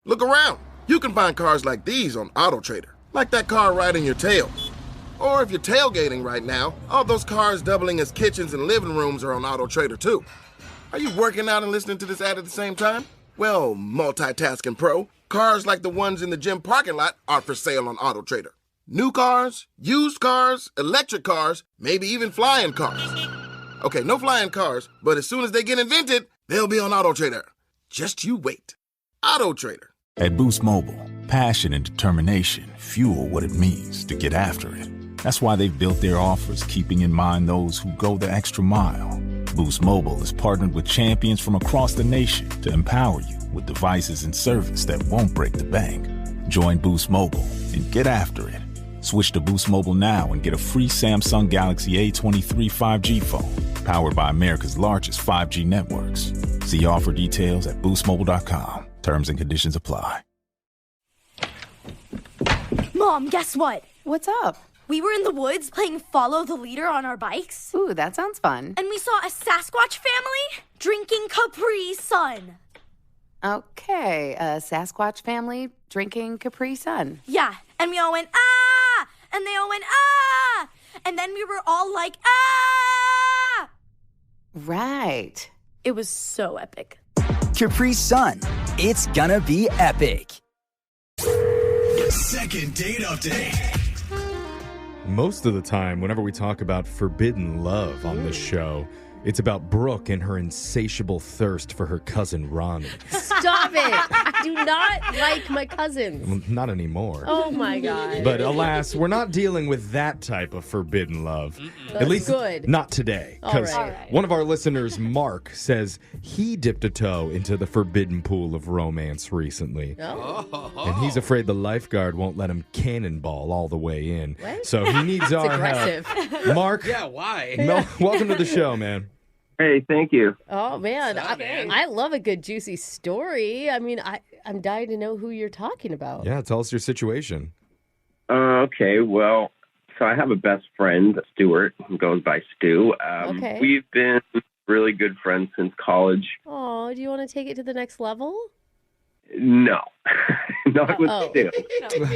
Look around. You can find cars like these on AutoTrader, like that car riding your tail. Or if you're tailgating right now, all those cars doubling as kitchens and living rooms are on AutoTrader too. Are you working out and listening to this ad at the same time? Well, multitasking pro, cars like the ones in the gym parking lot are for sale on AutoTrader. New cars, used cars, electric cars, maybe even flying cars. Okay, no flying cars, but as soon as they get invented, they'll be on AutoTrader. Just you wait. AutoTrader. At Boost Mobile, passion and determination fuel what it means to get after it. That's why they've built their offers, keeping in mind those who go the extra mile. Boost Mobile is partnered with champions from across the nation to empower you with devices and service that won't break the bank. Join Boost Mobile and get after it. Switch to Boost Mobile now and get a free Samsung Galaxy A23 5G phone, powered by America's largest 5G networks. See offer details at boostmobile.com. Terms and conditions apply. Mom, guess what? What's up? We were in the woods playing follow the leader on our bikes. Ooh, that sounds fun. And we saw a Sasquatch family drinking Capri Sun. Okay, a Sasquatch family drinking Capri Sun. Yeah, and we all went, ah! And they all went, ah! And then we were all like, ah! Right. It was so epic. Capri Sun. It's gonna be epic. Second date update. Most of the time, whenever we talk about forbidden love on this show, it's about Brooke and her insatiable thirst for her cousin Ronnie. Stop it. I do not like my cousins. Well, not anymore. Oh, my God. But alas, we're not dealing with that type of forbidden love. At least good. Not today. Because one of our listeners, Mark, says he dipped a toe into the forbidden pool of romance recently. Oh. And he's afraid the lifeguard won't let him cannonball all the way in. What? So he needs our aggressive. help. Mark. Yeah, why? Welcome to the show, man. Hey, thank you. Oh, man. What's up, man? I love a good, juicy story. I mean, I'm dying to know who you're talking about. Yeah, tell us your situation. Okay, well, so I have a best friend, Stuart, who goes by Stu. Okay. We've been really good friends since college. Oh, do you want to take it to the next level? No, not with Stu.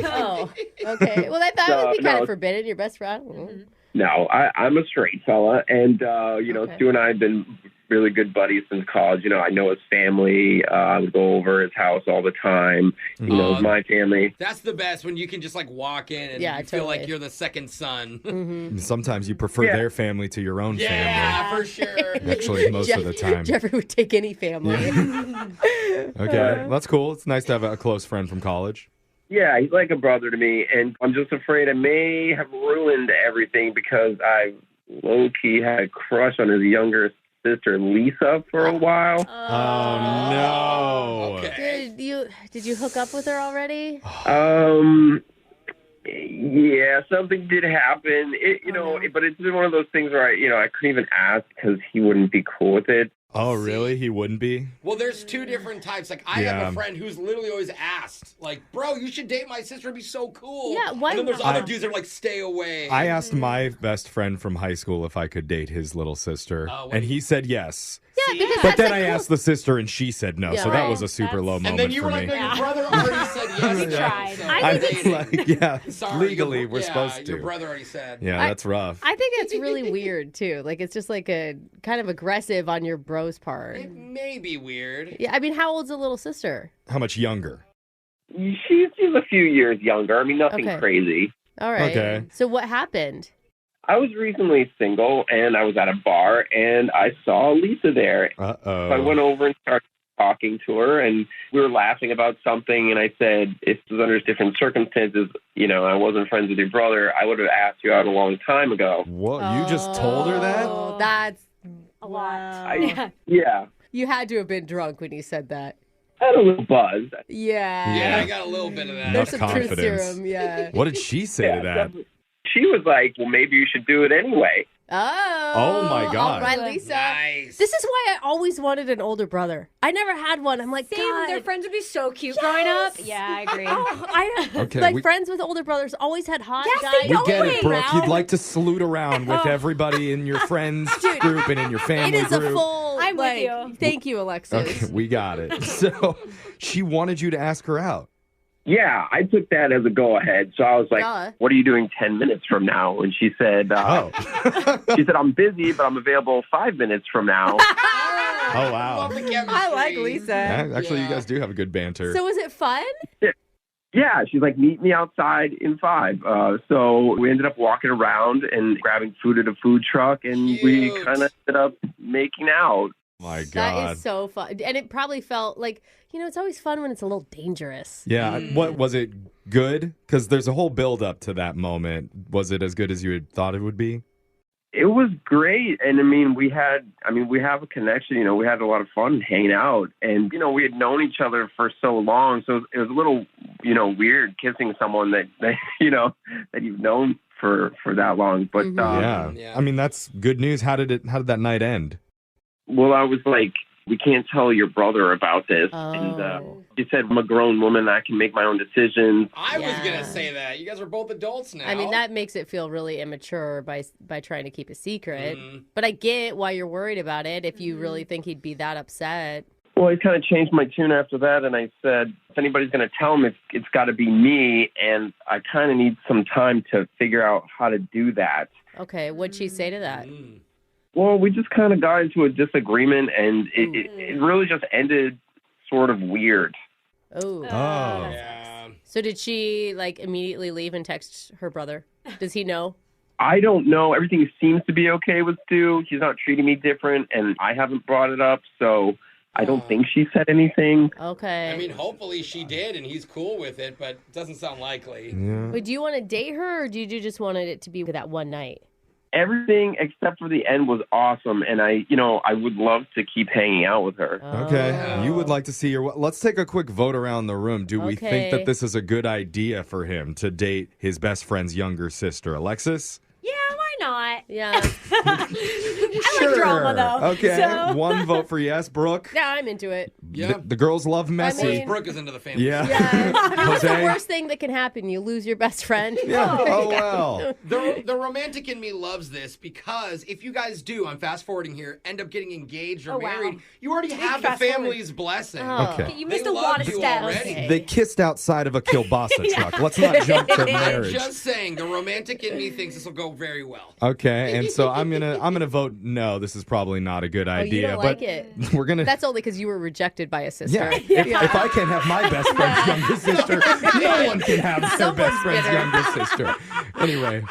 Oh, okay. Well, that would be kind of forbidden. Your best friend? Mm-hmm. No, I'm a straight fella, and, Stu and I have been really good buddies since college. You know, I know his family. I would go over his house all the time. He knows my family. That's the best, when you can just, walk in and you feel like you're the second son. Mm-hmm. Sometimes you prefer their family to your own family. Yeah, for sure. Actually, most of the time. Jeffrey would take any family. Okay, that's cool. It's nice to have a close friend from college. Yeah, he's like a brother to me, and I'm just afraid I may have ruined everything because I low-key had a crush on his younger sister, Lisa, for a while. Oh, no. Okay. Did you hook up with her already? Yeah, something did happen. But it's one of those things where I couldn't even ask because he wouldn't be cool with it. Oh, really? He wouldn't be? Well, there's two different types. I have a friend who's literally always asked, bro, you should date my sister. It'd be so cool. Yeah, why? And then there's other dudes that are stay away. I asked my best friend from high school if I could date his little sister, and he said yes. Yeah, because But then I asked the sister, and she said no, Yeah, so that was a super low moment And then you for were me. like, no, your brother already said yes. You tried. So I think Sorry, legally we're supposed to. Your brother already said. Yeah, that's rough. I think that's really weird, too. It's just a kind of aggressive on your bro's part. It may be weird. Yeah, I mean, how old's the little sister? How much younger? She's a few years younger. I mean, nothing crazy. All right. Okay. So what happened? I was recently single, and I was at a bar, and I saw Lisa there. Uh-oh. So I went over and started talking to her, and we were laughing about something, and I said, if it was under different circumstances, I wasn't friends with your brother, I would have asked you out a long time ago. What? You just told her that? Oh, that's A lot. Yeah. You had to have been drunk when you said that. I had a little buzz. Yeah. Yeah, I got a little bit of that. There's Enough some truth confidence. serum, yeah. What did she say to that? She was like, well, maybe you should do it anyway. Oh. my God. All right, Lisa. Nice. This is why I always wanted an older brother. I never had one. I'm like, Same, God. their friends would be so cute growing up. Yeah, I agree. Okay, friends with older brothers always had hot Yes, guys. they We don't get wait it, Brooke. around. You'd like to salute around with everybody in your friends group and in your family It is a group. full I'm with you. Thank you, Alexis. Okay, we got it. So she wanted you to ask her out. Yeah, I took that as a go-ahead. So I was like, what are you doing 10 minutes from now? And she said, she said, I'm busy, but I'm available 5 minutes from now. Oh, wow. I like Lisa. Actually, you guys do have a good banter. So was it fun? Yeah, she's like, meet me outside in 5. So we ended up walking around and grabbing food at a food truck, and we kind of ended up making out. My God. That is so fun. And it probably felt like, it's always fun when it's a little dangerous. Yeah. What was it good? Because there's a whole build up to that moment. Was it as good as you had thought it would be? It was great. And we have a connection, we had a lot of fun hanging out, and, we had known each other for so long. So it was a little, weird kissing someone that that you've known for that long. But, yeah. That's good news. How did that night end? Well, I was like, we can't tell your brother about this. Oh. And she said, I'm a grown woman. I can make my own decisions. I was going to say that. You guys are both adults now. That makes it feel really immature by trying to keep a secret. But I get why you're worried about it if you really think he'd be that upset. Well, I kind of changed my tune after that, and I said, if anybody's going to tell him, it's got to be me, and I kind of need some time to figure out how to do that. Okay, what'd she say to that? Well, we just kind of got into a disagreement, and it really just ended sort of weird. Oh. Yeah. So did she, immediately leave and text her brother? Does he know? I don't know. Everything seems to be okay with Stu. He's not treating me different, and I haven't brought it up, so I don't think she said anything. Okay. Hopefully she did, and he's cool with it, but it doesn't sound likely. Yeah. Wait, do you want to date her, or do you just wanted it to be that one night? Everything except for the end was awesome, and I would love to keep hanging out with her. Okay. You would like to see her. Let's take a quick vote around the room. Do we think that this is a good idea for him to date his best friend's younger sister? Alexis? Yeah, why not? Yeah. I like drama, though. Okay. So. One vote for yes. Brooke? Yeah, I'm into it. Yeah. The girls love messy. Brooke is into the family. Yeah. What's the Jose? worst thing that can happen? You lose your best friend. Yeah. Oh, well. The romantic in me loves this because if you guys do, I'm fast forwarding here, end up getting engaged or married, you already have the family's blessing. Okay. You missed a lot of steps. Already. They kissed outside of a kielbasa truck. Let's not jump to marriage. I'm just saying, the romantic in me thinks this will go very well. Okay, and so I'm gonna vote no. This is probably not a good idea. You don't but like it. We're gonna. That's only because you were rejected by a sister. Yeah. If I can't have my best friend's younger sister, no one can have their best friend's younger sister. Anyway,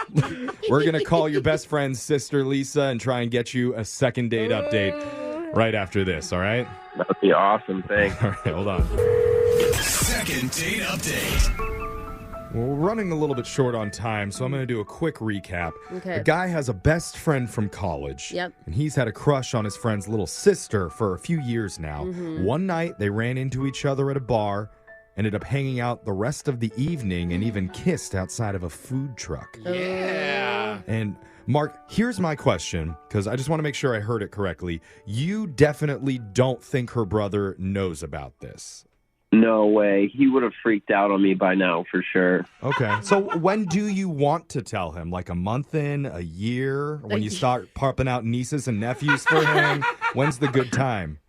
we're gonna call your best friend's sister Lisa and try and get you a second date update right after this. All right? That would be awesome. Thanks. All right, hold on. Second date update. Well, we're running a little bit short on time, so I'm going to do a quick recap. Okay. A guy has a best friend from college. Yep. And he's had a crush on his friend's little sister for a few years now. One night, they ran into each other at a bar, ended up hanging out the rest of the evening, and even kissed outside of a food truck. Yeah. And Mark, here's my question, because I just want to make sure I heard it correctly. You definitely don't think her brother knows about this. No way. He would have freaked out on me by now for sure. Okay. So when do you want to tell him? Like a month in, a year? When you start popping out nieces and nephews for him? When's the good time?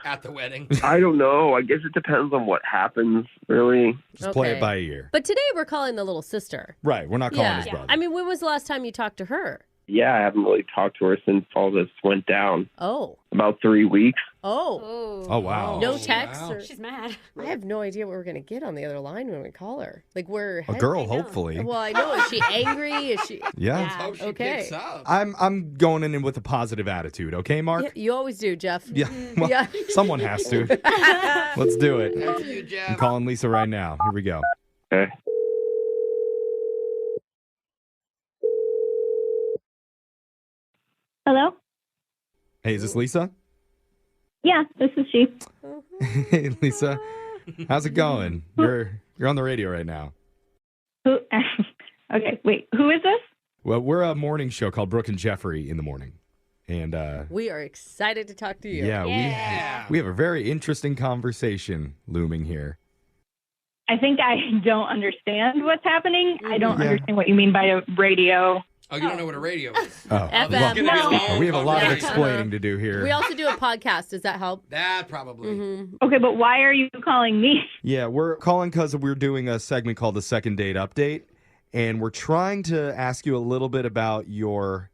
At the wedding. I don't know. I guess it depends on what happens, really. Just play it by ear. But today we're calling the little sister. Right. We're not calling his brother. When was the last time you talked to her? Yeah, I haven't really talked to her since all this went down. Oh. About 3 weeks. Oh. Oh, wow. No text? Wow. She's mad. I have no idea what we're going to get on the other line when we call her. Like, we're... A girl, hopefully. Well, I know. Is she angry? Is she... Yeah. Hope she Okay. picks up. I'm going in with a positive attitude. Okay, Mark? Yeah, you always do, Jeff. Yeah. Well, Yeah. someone has to. Let's do it. Thank you, Jeff. I'm calling Lisa right now. Here we go. Okay. Hello? Hey, is this Lisa? Yeah, this is she. Hey, Lisa. How's it going? You're on the radio right now. Who? Okay, wait. Who is this? Well, we're a morning show called Brooke and Jeffrey in the morning. And we are excited to talk to you. yeah, we have a very interesting conversation looming here. I think I don't understand what's happening. I don't understand what you mean by a radio. Oh, you don't know what a radio is? Oh, FM. well, we have a lot of explaining to do here. We also do a podcast. Does that help? That probably. Okay, but why are you calling me? Yeah, we're calling because we're doing a segment called the Second Date Update, and we're trying to ask you a little bit about your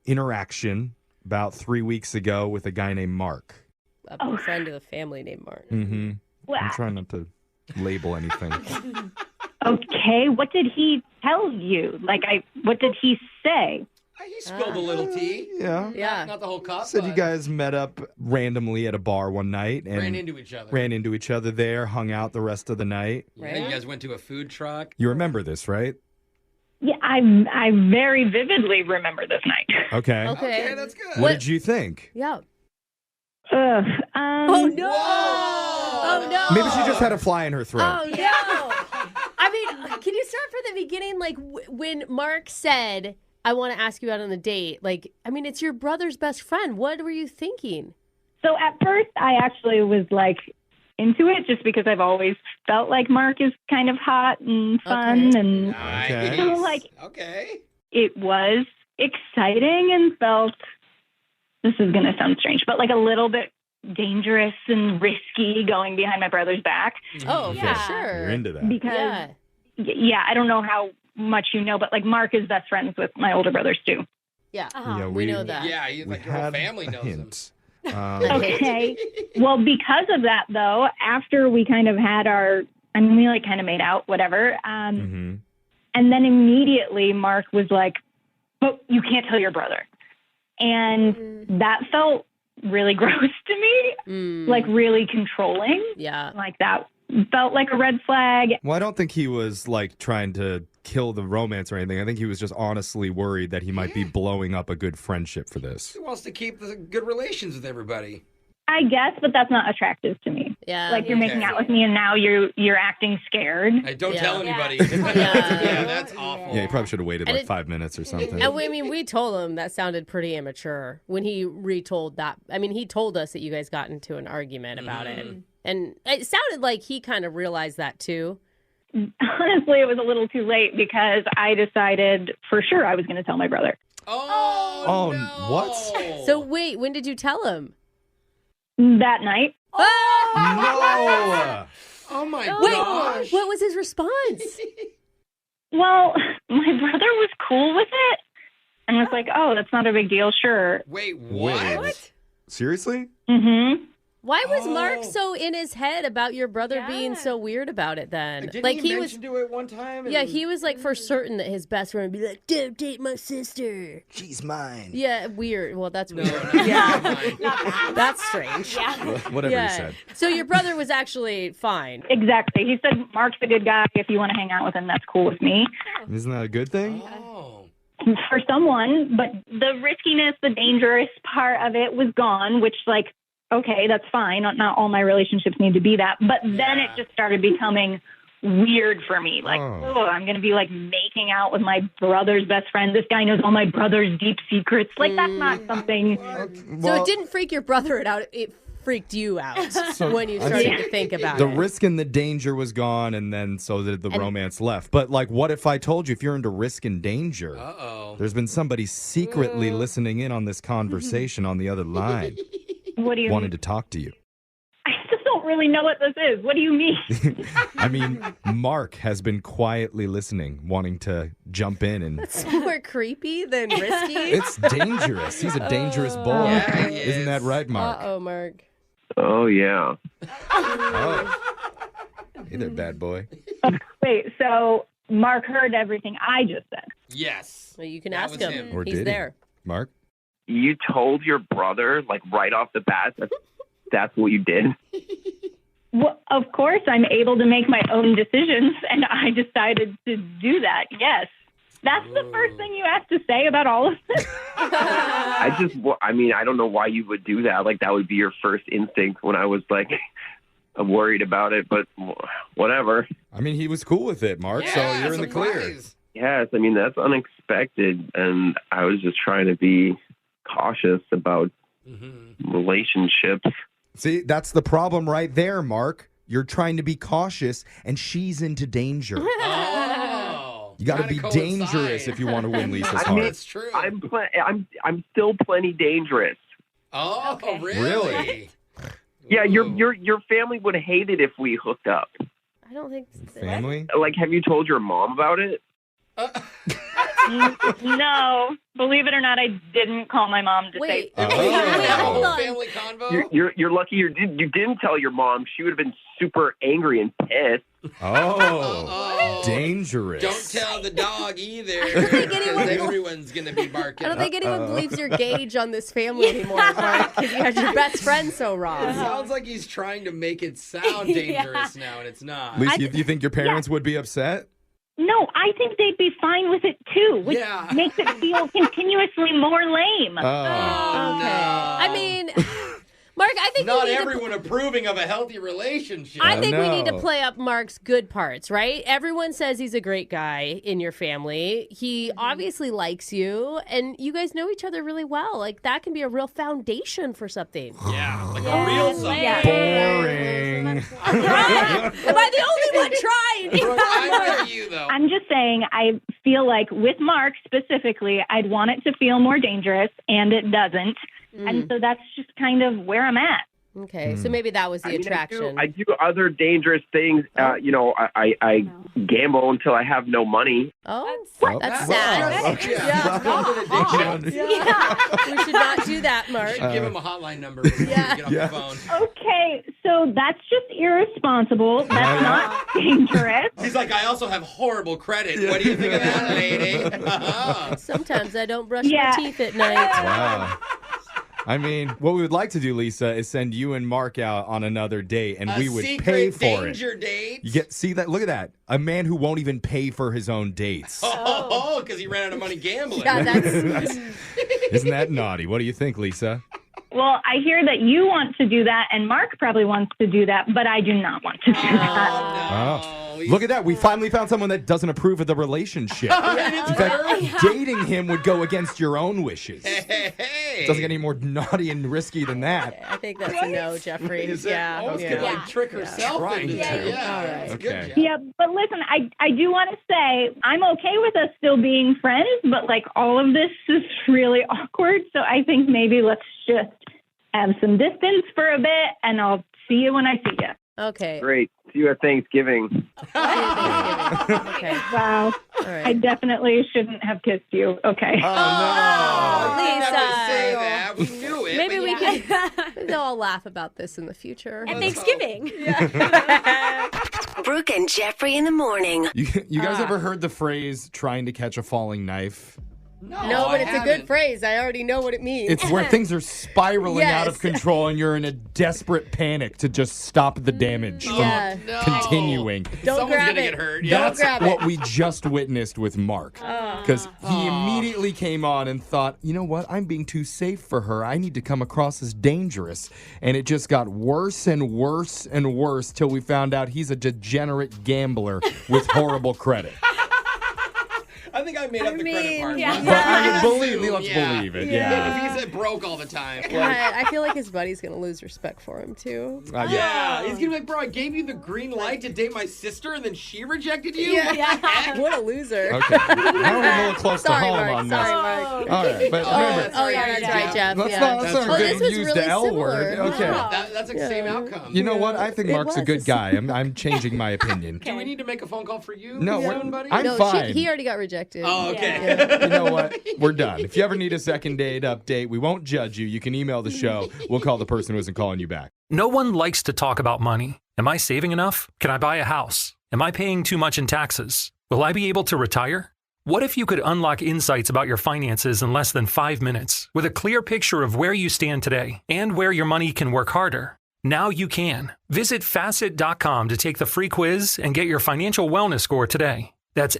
interaction about 3 weeks ago with a guy named Mark. A friend of the family named Mark. Mm-hmm. Wow. I'm trying not to label anything. Okay, what did he tell you? What did he say? He spilled a little tea. Yeah. Not the whole cup. Said you but guys met up randomly at a bar one night and ran into each other. Ran into each other there, hung out the rest of the night. Yeah, you guys went to a food truck. You remember this, right? Yeah, I very vividly remember this night. Okay. Okay, that's good. What did you think? Yeah. Oh no! Oh no! Maybe she just had a fly in her throat. Oh no! I mean, can you start from the beginning? Like when Mark said, "I want to ask you out on a date." Like, I mean, it's your brother's best friend. What were you thinking? So at first, I actually was into it just because I've always felt like Mark is kind of hot and fun, and Nice. so Okay. it was exciting and felt. This is going to sound strange, but a little bit dangerous and risky going behind my brother's back. Oh, for sure. You're into that. Because, yeah, I don't know how much you know, but Mark is best friends with my older brothers too. Yeah, Yeah, we know that. Yeah, We your whole had family a knows him. hint. Okay. Well, because of that, though, after we kind of had we kind of made out, whatever. Mm-hmm. And then immediately Mark was like, "Oh, you can't tell your brother." And that felt really gross to me, really controlling. Yeah. That felt like a red flag. Well, I don't think he was trying to kill the romance or anything. I think he was just honestly worried that he might be blowing up a good friendship for this. He wants to keep the good relations with everybody. I guess, but that's not attractive to me. Yeah. You're making out with me and now you're acting scared. Hey, don't tell anybody. Yeah. That's awful. Yeah, he probably should have waited And 5 minutes or something. And we told him that sounded pretty immature when he retold that. I mean, he told us that you guys got into an argument about it. And it sounded like he kind of realized that too. Honestly, it was a little too late because I decided for sure I was going to tell my brother. Oh, no. What? So wait, when did you tell him? That night. No! Oh my Wait, gosh. what was his response? Well, my brother was cool with it and was like, "Oh, that's not a big deal, sure." Wait, what? Wait. Seriously? Mm-hmm. Why was Mark so in his head about your brother being so weird about it then? Didn't he mention to it one time? Yeah, he was for certain that his best friend would be like, "Don't date my sister. She's mine. Yeah, weird. Well, that's weird. Yeah. That's strange. Whatever he said. So your brother was actually fine. Exactly. He said, "Mark's a good guy. If you want to hang out with him, that's cool with me." Isn't that a good thing? Oh. For someone, but the riskiness, the dangerous part of it was gone, which okay, that's fine. Not all my relationships need to be that. But then it just started becoming weird for me. I'm going to be making out with my brother's best friend. This guy knows all my brother's deep secrets. That's not something. So it didn't freak your brother out. It freaked you out when you started to think about The it. risk and the danger was gone, and then so did the romance left. But what if I told you if you're into risk and danger? Uh-oh. There's been somebody secretly listening in on this conversation on the other line. What do you wanted mean? to talk to you. I still don't really know what this is. What do you mean? I mean, Mark has been quietly listening, wanting to jump in and. That's more creepy than risky. It's dangerous. He's a dangerous boy. Yeah, he Isn't that right, Mark? Uh-oh, Mark. Oh, yeah. Oh. Hey there, bad boy. Wait, so Mark heard everything I just said. Yes. Well, you can That ask was him. him. Or He's did he? there. Mark? You told your brother, right off the bat, that's what you did? Well, of course, I'm able to make my own decisions, and I decided to do that. Yes. That's the first thing you have to say about all of this. I don't know why you would do that. That would be your first instinct when I was I'm worried about it, but whatever. I mean, he was cool with it, Mark, so you're in the clear. surprise. Yes, that's unexpected, and I was just trying to be cautious about relationships. See, that's the problem right there, Mark. You're trying to be cautious, and she's into danger. Oh. You got to be Gotta dangerous coincide. if you want to win Lisa's I heart. mean, That's true. I'm still plenty dangerous. Oh, Okay. really? Yeah, your family would hate it if we hooked up. I don't think Family? Like, have you told your mom about it? No, believe it or not, I didn't call my mom to Wait. say. Hold on. Family convo? You're lucky you didn't tell your mom. She would have been super angry and pissed. Oh, dangerous. Don't tell the dog either. think Because anyone- everyone's going to be barking. I don't think anyone believes your gauge on this family anymore, Mark, because you had your best friend so wrong. It sounds like he's trying to make it sound dangerous now, and it's not. Lisa, you think your parents would be upset? No, I think they'd be fine with it too, which Yeah. makes it feel continuously more lame. Oh. Okay. I mean, Mark, I think Not we need everyone approving of a healthy relationship. I think we need to No. play up Mark's good parts, right? Everyone says he's a great guy in your family. He obviously likes you, and you guys know each other really well. Like, that can be a real foundation for something. Yeah, like a real something. Boring. Am I the only one trying? Brooke, I'm with you, though. I'm just saying, I feel like with Mark specifically, I'd want it to feel more dangerous, and it doesn't. And so that's just kind of where I'm at. Okay, so maybe that was the attraction. I do other dangerous things. I gamble until I have no money. Oh, Well, that's well, sad. okay. Yeah. We should not do that, Mark. Give him a hotline number before we get off the phone. Okay, so that's just irresponsible. That's not dangerous. He's like, I also have horrible credit. What do you think of that, lady? Sometimes I don't brush Yeah. my teeth at night. Wow. I mean, what we would like to do, Lisa, is send you and Mark out on another date, and we would pay for danger it. date. You see that? Look at that. A man who won't even pay for his own dates. Oh, because he ran out of money gambling. Yeah, that's Isn't that naughty? What do you think, Lisa? Well, I hear that you want to do that, and Mark probably wants to do that, but I do not want to do that. Oh. Look at that. We finally found someone that doesn't approve of the relationship. In fact, dating him would go against your own wishes. Hey. Doesn't get any more naughty and risky than that. I think that's a no, Jeffrey. Is it? Yeah. Almost yeah. could like trick herself Trying into to. that. Yeah. All right. That's Okay. good, Jeff. Yeah, but listen, I do want to say I'm okay with us still being friends, but like all of this is really awkward. So I think maybe let's just have some distance for a bit, and I'll see you when I see you. Okay. Great. See you at Thanksgiving. Okay. Wow. All right. I definitely shouldn't have kissed you. Okay. Oh, you didn't have to Lisa. say that. We knew it. Maybe but we you- can. They'll all laugh about this in the future. At Thanksgiving. Brooke and Jeffrey in the morning. You guys ever heard the phrase trying to catch a falling knife? No, but it's a good phrase. I already know what it means. It's where things are spiraling out of Yes. control and you're in a desesperate panic to just stop the damage Yeah. from continuing. Don't Someone's grab gonna it. get hurt. Don't Yeah. That's grab what it. we just witnessed with Mark. Because he immediately came on and thought, you know what? I'm being too safe for her. I need to come across as dangerous. And it just got worse and worse and worse till we found out he's a degenerate gambler with horrible credit. I think I made up the credit part. yeah. But I would believe, let's Yeah. believe it. Yeah. If he's broke all the time. God, I feel like his buddy's going to lose respect for him, too. Yeah, he's gonna be like, bro, I gave you the green light to date my sister, and then she rejected you. Yeah. What a loser. Okay. Now we're a little close Sorry, to home Mark. on this. Sorry, Mark. All right, but remember, Oh, yeah, that's right, Jeff. let's yeah. not That's good right. this was use really the L similar. word. Okay. That's like the same outcome. You know what? I think It Mark's a was. good guy. I'm changing my opinion. Do we need to make a phone call for you? No, soon, buddy? I'm No, fine. he already got rejected. Oh, okay. You know what? We're done. If you ever need a second date update, we won't judge you. You can email the show. We'll call the person who isn't calling you back. No one likes to talk about money. Am I saving enough? Can I buy a house? Am I paying too much in taxes? Will I be able to retire? What if you could unlock insights about your finances in less than 5 minutes with a clear picture of where you stand today and where your money can work harder? Now you can. Visit Facet.com to take the free quiz and get your financial wellness score today. That's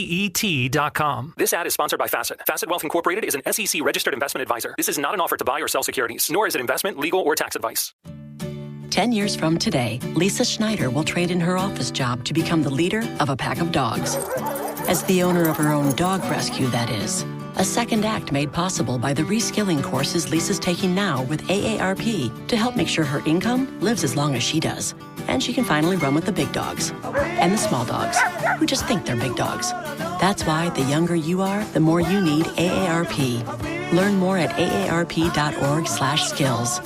FACET.com. This ad is sponsored by Facet. Facet Wealth Incorporated is an SEC registered investment advisor. This is not an offer to buy or sell securities, nor is it investment, legal, or tax advice. 10 years from today, Lisa Schneider will trade in her office job to become the leader of a pack of dogs. As the owner of her own dog rescue, that is. A second act made possible by the reskilling courses Lisa's taking now with AARP to help make sure her income lives as long as she does. And she can finally run with the big dogs and the small dogs who just think they're big dogs. That's why the younger you are, the more you need AARP. Learn more at aarp.org/skills.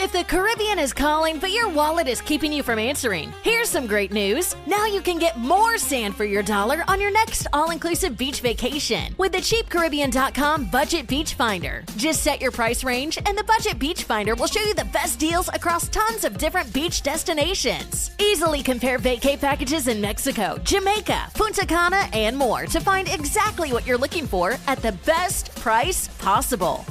If the Caribbean is calling, but your wallet is keeping you from answering, here's some great news. Now you can get more sand for your dollar on your next all-inclusive beach vacation with the CheapCaribbean.com Budget Beach Finder. Just set your price range, and the Budget Beach Finder will show you the best deals across tons of different beach destinations. Easily compare vacay packages in Mexico, Jamaica, Punta Cana, and more to find exactly what you're looking for at the best price possible.